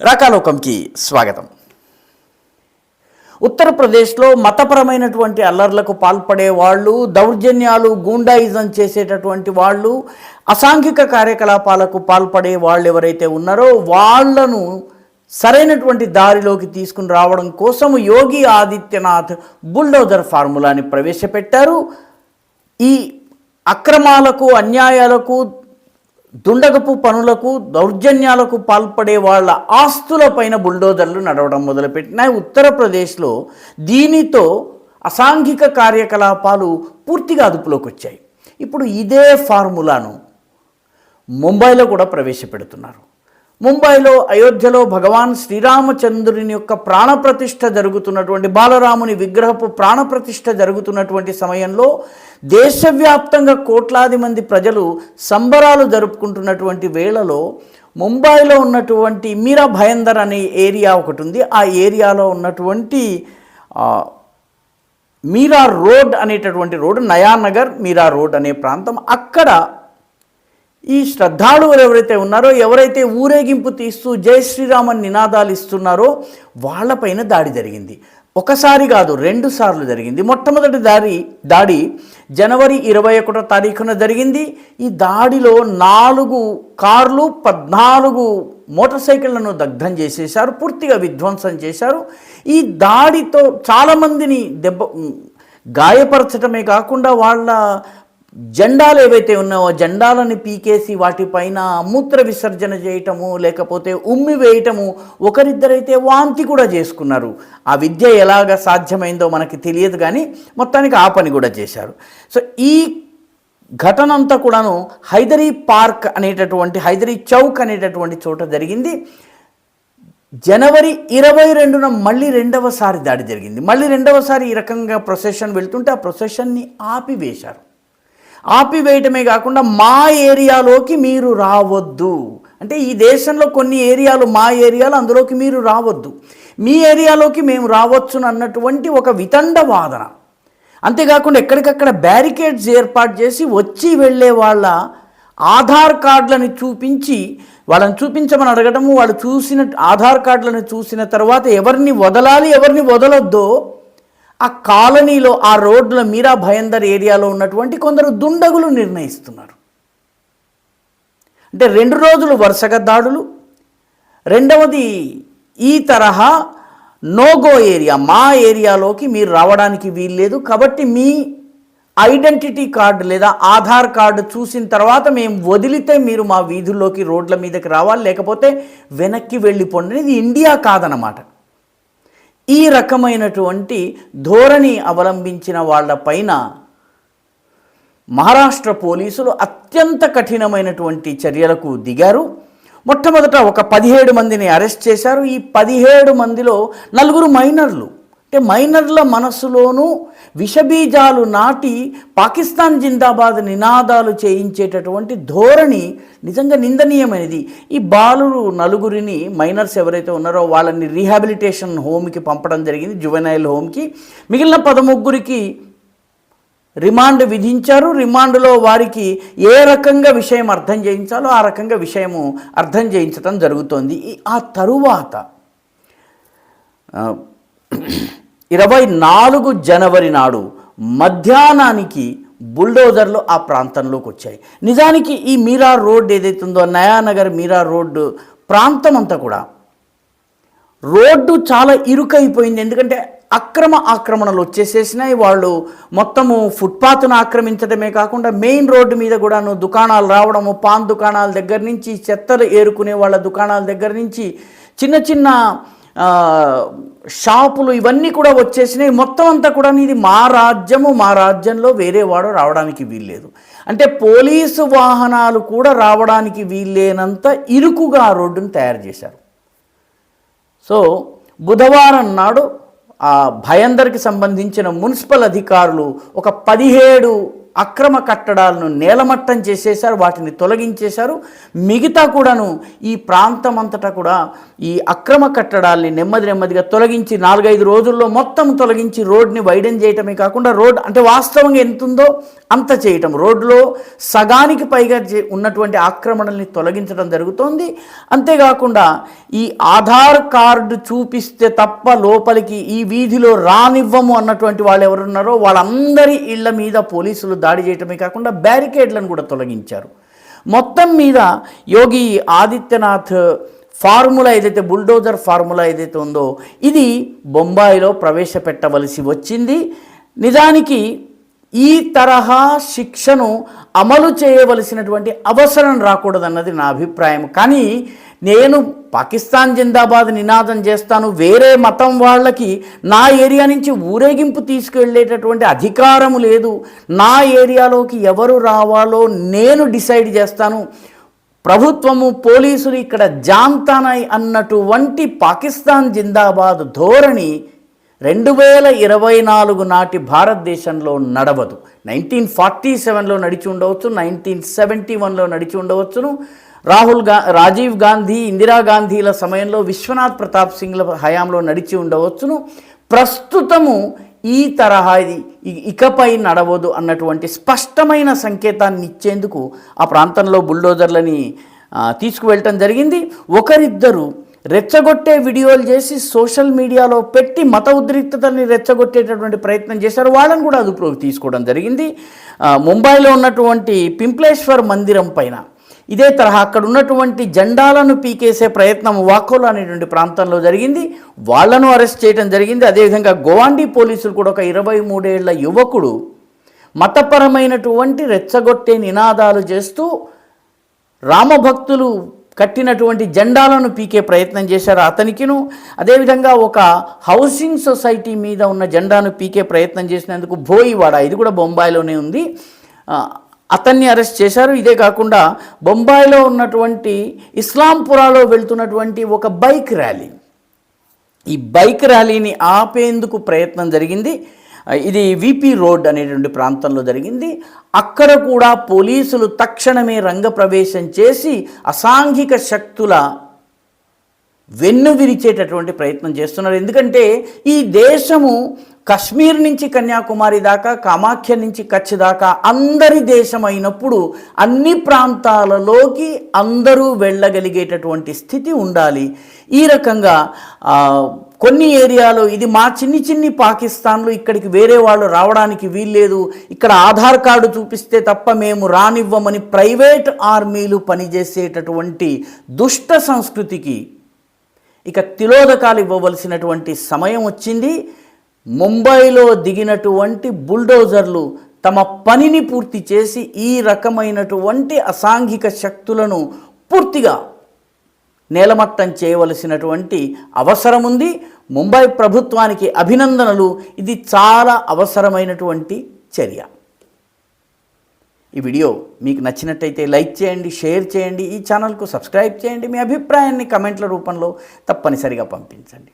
రాకాలోకంకి స్వాగతం. ఉత్తరప్రదేశ్లో మతపరమైనటువంటి అల్లర్లకు పాల్పడే వాళ్ళు, దౌర్జన్యాలు, గూండాయిజం చేసేటటువంటి వాళ్ళు, అసాంఘిక కార్యకలాపాలకు పాల్పడే వాళ్ళు ఎవరైతే ఉన్నారో వాళ్లను సరైనటువంటి దారిలోకి తీసుకుని రావడం కోసం యోగి ఆదిత్యనాథ్ బుల్డోజర్ ఫార్ములాని ప్రవేశపెట్టారు. ఈ అక్రమాలకు, అన్యాయాలకు, దుండగపు పనులకు, దౌర్జన్యాలకు పాల్పడే వాళ్ళ ఆస్తులపైన బుల్డోజర్లు నడవడం మొదలుపెట్టినాయి ఉత్తరప్రదేశ్లో. దీనితో అసాంఘిక కార్యకలాపాలు పూర్తిగా అదుపులోకి వచ్చాయి. ఇప్పుడు ఇదే ఫార్ములాను ముంబైలో కూడా ప్రవేశపెడుతున్నారు. ముంబైలో అయోధ్యలో భగవాన్ శ్రీరామచంద్రుని యొక్క ప్రాణప్రతిష్ఠ జరుగుతున్నటువంటి, బాలరాముని విగ్రహపు ప్రాణప్రతిష్ఠ జరుగుతున్నటువంటి సమయంలో దేశవ్యాప్తంగా కోట్లాది మంది ప్రజలు సంబరాలు జరుపుకుంటున్నటువంటి వేళలో ముంబైలో ఉన్నటువంటి మీరా భయందర్ అనే ఏరియా ఒకటి ఉంది. ఆ ఏరియాలో ఉన్నటువంటి మీరా రోడ్ అనేటటువంటి రోడ్, నయానగర్ మీరా రోడ్ అనే ప్రాంతం, అక్కడ ఈ శ్రద్ధాళువులు ఎవరైతే ఉన్నారో, ఎవరైతే ఊరేగింపు తీస్తూ జై శ్రీరామన్ నినాదాలు ఇస్తున్నారో వాళ్ళపైన దాడి జరిగింది. ఒకసారి కాదు, 2 సార్లు జరిగింది. మొట్టమొదటి దాడి జనవరి 21వ తారీఖున జరిగింది. ఈ దాడిలో 4 కార్లు, 14 మోటార్ సైకిళ్లను దగ్ధం చేసేశారు, పూర్తిగా విధ్వంసం చేశారు. ఈ దాడితో చాలామందిని గాయపరచడమే కాకుండా వాళ్ళ జెండాలు ఏవైతే ఉన్నాయో జెండాలను పీకేసి వాటిపైన మూత్ర విసర్జన చేయటము, లేకపోతే ఉమ్మి వేయటము, ఒకరిద్దరైతే వాంతి కూడా చేసుకున్నారు. ఆ విద్య ఎలాగ సాధ్యమైందో మనకి తెలియదు, కానీ మొత్తానికి ఆ పని కూడా చేశారు. సో ఈ ఘటన అంతా కూడాను హైదరీ పార్క్ అనేటటువంటి, హైదరీ చౌక్ అనేటటువంటి చోట జరిగింది. జనవరి 22న మళ్ళీ 2వసారి దాడి జరిగింది. మళ్ళీ 2వసారి ఈ రకంగా ప్రొసెషన్ వెళ్తుంటే ఆ ప్రొసెషన్ని ఆపివేశారు. ఆపివేయటమే కాకుండా మా ఏరియాలోకి మీరు రావద్దు అంటే, ఈ దేశంలో కొన్ని ఏరియాలు మా ఏరియాలు, అందులోకి మీరు రావద్దు, మీ ఏరియాలోకి మేము రావచ్చు అన్నటువంటి ఒక వితండ వాదన. అంతేకాకుండా ఎక్కడికక్కడ బ్యారికేడ్స్ ఏర్పాటు చేసి వచ్చి వెళ్ళే వాళ్ళ ఆధార్ కార్డులను చూపించి, వాళ్ళని చూపించమని అడగటము, వాళ్ళు చూసిన ఆధార్ కార్డులను చూసిన తర్వాత ఎవరిని వదలాలి, ఎవరిని వదలొద్దో ఆ కాలనీలో, ఆ రోడ్ల మీరా భయందర్ ఏరియాలో ఉన్నటువంటి కొందరు దుండగులు నిర్ణయిస్తున్నారు. అంటే 2 రోజులు వరుసగా దాడులు. రెండవది, ఈ తరహా నోగో ఏరియా, మా ఏరియాలోకి మీరు రావడానికి వీల్లేదు, కాబట్టి మీ ఐడెంటిటీ కార్డు లేదా ఆధార్ కార్డు చూసిన తర్వాత మేము వదిలితే మీరు మా వీధుల్లోకి, రోడ్ల మీదకి రావాలి, లేకపోతే వెనక్కి వెళ్ళిపోండి. ఇది ఇండియా కాదన్నమాట. ఈ రకమైనటువంటి ధోరణి అవలంబించిన వాళ్ళపైన మహారాష్ట్ర పోలీసులు అత్యంత కఠినమైనటువంటి చర్యలకు దిగారు. మొట్టమొదట ఒక 17 మందిని అరెస్ట్ చేశారు. ఈ 17 మందిలో 4 మైనర్లు. అంటే మైనర్ల మనస్సులోనూ విషబీజాలు నాటి పాకిస్తాన్ జిందాబాద్ నినాదాలు చేయించేటటువంటి ధోరణి నిజంగా నిందనీయమైనది. ఈ బాలురు 4 మైనర్స్ ఎవరైతే ఉన్నారో వాళ్ళని రీహాబిలిటేషన్ హోమ్కి పంపడం జరిగింది, జువెనైల్ హోమ్కి. మిగిలిన 13కి రిమాండ్ విధించారు. రిమాండ్లో వారికి ఏ రకంగా విషయం అర్థం చేయించాలో ఆ రకంగా విషయము అర్థం చేయించడం జరుగుతోంది. ఆ తరువాత 24 జనవరి నాడు మధ్యాహ్నానికి బుల్డోజర్లు ఆ ప్రాంతంలోకి వచ్చాయి. నిజానికి ఈ మీరా రోడ్ ఏదైతుందో, నయానగర్ మీరా రోడ్డు ప్రాంతం అంతా కూడా రోడ్డు చాలా ఇరుకైపోయింది. ఎందుకంటే ఆక్రమణలు వచ్చేసేసినాయి. వాళ్ళు మొత్తము ఫుట్పాత్ను ఆక్రమించడమే కాకుండా మెయిన్ రోడ్డు మీద కూడాను దుకాణాలు రావడము, పాన్ దుకాణాల దగ్గర నుంచి, చెత్తలు ఏరుకునే వాళ్ళ దుకాణాల దగ్గర నుంచి, చిన్న చిన్న షాపులు, ఇవన్నీ కూడా వచ్చేసినాయి. మొత్తం అంతా కూడా ఇది మా రాజ్యము, మా రాజ్యంలో వేరే వాడు రావడానికి వీల్లేదు. అంటే పోలీసు వాహనాలు కూడా రావడానికి వీల్లేనంత ఇరుకుగా ఆ రోడ్డును తయారు చేశారు. సో బుధవారం నాడు ఆ భయందర్కి సంబంధించిన మున్సిపల్ అధికారులు ఒక 17 అక్రమ కట్టడాలను నేలమట్టం చేసేశారు, వాటిని తొలగించేశారు. మిగతా కూడాను ఈ ప్రాంతం అంతటా కూడా ఈ అక్రమ కట్టడాల్ని నెమ్మదిగా తొలగించి 4-5 రోజుల్లో మొత్తం తొలగించి రోడ్ని వైడెన్ చేయటమే కాకుండా రోడ్ అంటే వాస్తవంగా ఎంత ఉందో అంత చేయటం, రోడ్లో సగానికి పైగా ఉన్నటువంటి ఆక్రమణల్ని తొలగించడం జరుగుతోంది. అంతేకాకుండా ఈ ఆధార్ కార్డు చూపిస్తే తప్ప లోపలికి ఈ వీధిలో రానివ్వము అన్నటువంటి వాళ్ళు ఎవరున్నారో వాళ్ళందరి ఇళ్ల మీద పోలీసులు దాడి చేయటమే కాకుండా బ్యారికేడ్లను కూడా తొలగించారు. మొత్తం మీద యోగి ఆదిత్యనాథ్ ఫార్ములా ఏదైతే బుల్డోజర్ ఫార్ములా ఏదైతే ఉందో ఇది బొంబాయిలో ప్రవేశపెట్టవలసి వచ్చింది. నిజానికి ఈ తరహా శిక్షను అమలు చేయవలసినటువంటి అవసరం రాకూడదన్నది నా అభిప్రాయం. కానీ నేను పాకిస్తాన్ జిందాబాద్ నినాదం చేస్తాను, వేరే మతం వాళ్ళకి నా ఏరియా నుంచి ఊరేగింపు తీసుకెళ్ళేటటువంటి అధికారము లేదు, నా ఏరియాలోకి ఎవరు రావాలో నేను డిసైడ్ చేస్తాను, ప్రభుత్వము పోలీసులు ఇక్కడ జాంతానై అన్నటువంటి పాకిస్తాన్ జిందాబాద్ ధోరణి 2024 నాటి భారతదేశంలో నడవదు. 1947లో నడిచి ఉండవచ్చు, 1971లో నడిచి ఉండవచ్చును, రాజీవ్ గాంధీ ఇందిరాగాంధీల సమయంలో విశ్వనాథ్ ప్రతాప్ సింగ్ల హయాంలో నడిచి ఉండవచ్చును. ప్రస్తుతము ఈ తరహా ఇకపై నడవదు అన్నటువంటి స్పష్టమైన సంకేతాన్ని ఇచ్చేందుకు ఆ ప్రాంతంలో బుల్డోజర్లని తీసుకువెళ్ళటం జరిగింది. ఒకరిద్దరు రెచ్చగొట్టే వీడియోలు చేసి సోషల్ మీడియాలో పెట్టి మత ఉద్రిక్తతల్ని రెచ్చగొట్టేటటువంటి ప్రయత్నం చేశారు, వాళ్ళని కూడా అదుపులోకి తీసుకోవడం జరిగింది. ముంబైలో ఉన్నటువంటి పింప్లేశ్వర్ మందిరం పైన ఇదే తరహా అక్కడ ఉన్నటువంటి జెండాలను పీకేసే ప్రయత్నం వాకోలా అనేటువంటి ప్రాంతంలో జరిగింది, వాళ్లను అరెస్ట్ చేయడం జరిగింది. అదేవిధంగా గోవాండి పోలీసులు కూడా ఒక 23 ఏళ్ల యువకుడు మతపరమైనటువంటి రెచ్చగొట్టే నినాదాలు చేస్తూ రామభక్తులు కట్టినటువంటి జెండాలను పీకే ప్రయత్నం చేశారు అతనికిను. అదేవిధంగా ఒక హౌసింగ్ సొసైటీ మీద ఉన్న జెండాను పీకే ప్రయత్నం చేసినందుకు భోయివాడ, ఇది కూడా బొంబాయిలోనే ఉంది, అతన్ని అరెస్ట్ చేశారు. ఇదే కాకుండా బొంబాయిలో ఉన్నటువంటి ఇస్లాంపురాలో వెళ్తున్నటువంటి ఒక బైక్ ర్యాలీ, ఈ బైక్ ర్యాలీని ఆపేందుకు ప్రయత్నం జరిగింది. ఇది విపి రోడ్ అనేటువంటి ప్రాంతంలో జరిగింది. అక్కడ కూడా పోలీసులు తక్షణమే రంగప్రవేశం చేసి అసాంఘిక శక్తుల వెన్ను విరిచేటటువంటి ప్రయత్నం చేస్తున్నారు. ఎందుకంటే ఈ దేశము కశ్మీర్ నుంచి కన్యాకుమారి దాకా, కామాఖ్య నుంచి కచ్ దాకా అందరి దేశం అయినప్పుడు అన్ని ప్రాంతాలలోకి అందరూ వెళ్ళగలిగేటటువంటి స్థితి ఉండాలి. ఈ రకంగా కొన్ని ఏరియాలో ఇది మా చిన్ని పాకిస్తాన్లో ఇక్కడికి వేరే వాళ్ళు రావడానికి వీల్లేదు, ఇక్కడ ఆధార్ కార్డు చూపిస్తే తప్ప మేము రానివ్వమని ప్రైవేట్ ఆర్మీలు పనిచేసేటటువంటి దుష్ట సంస్కృతికి ఇక తిలోదకాలు ఇవ్వవలసినటువంటి సమయం వచ్చింది. ముంబైలో దిగినటువంటి బుల్డోజర్లు తమ పనిని పూర్తి చేసి ఈ రకమైనటువంటి అసాంఘిక శక్తులను పూర్తిగా నేలమట్టం చేయవలసినటువంటి అవసరం ఉంది. ముంబై ప్రభుత్వానికి అభినందనలు, ఇది చాలా అవసరమైనటువంటి చర్య. ఈ వీడియో మీకు నచ్చినట్టయితే లైక్ చేయండి, షేర్ చేయండి, ఈ ఛానల్కు సబ్స్క్రైబ్ చేయండి, మీ అభిప్రాయాన్ని కమెంట్ల రూపంలో తప్పనిసరిగా పంపించండి.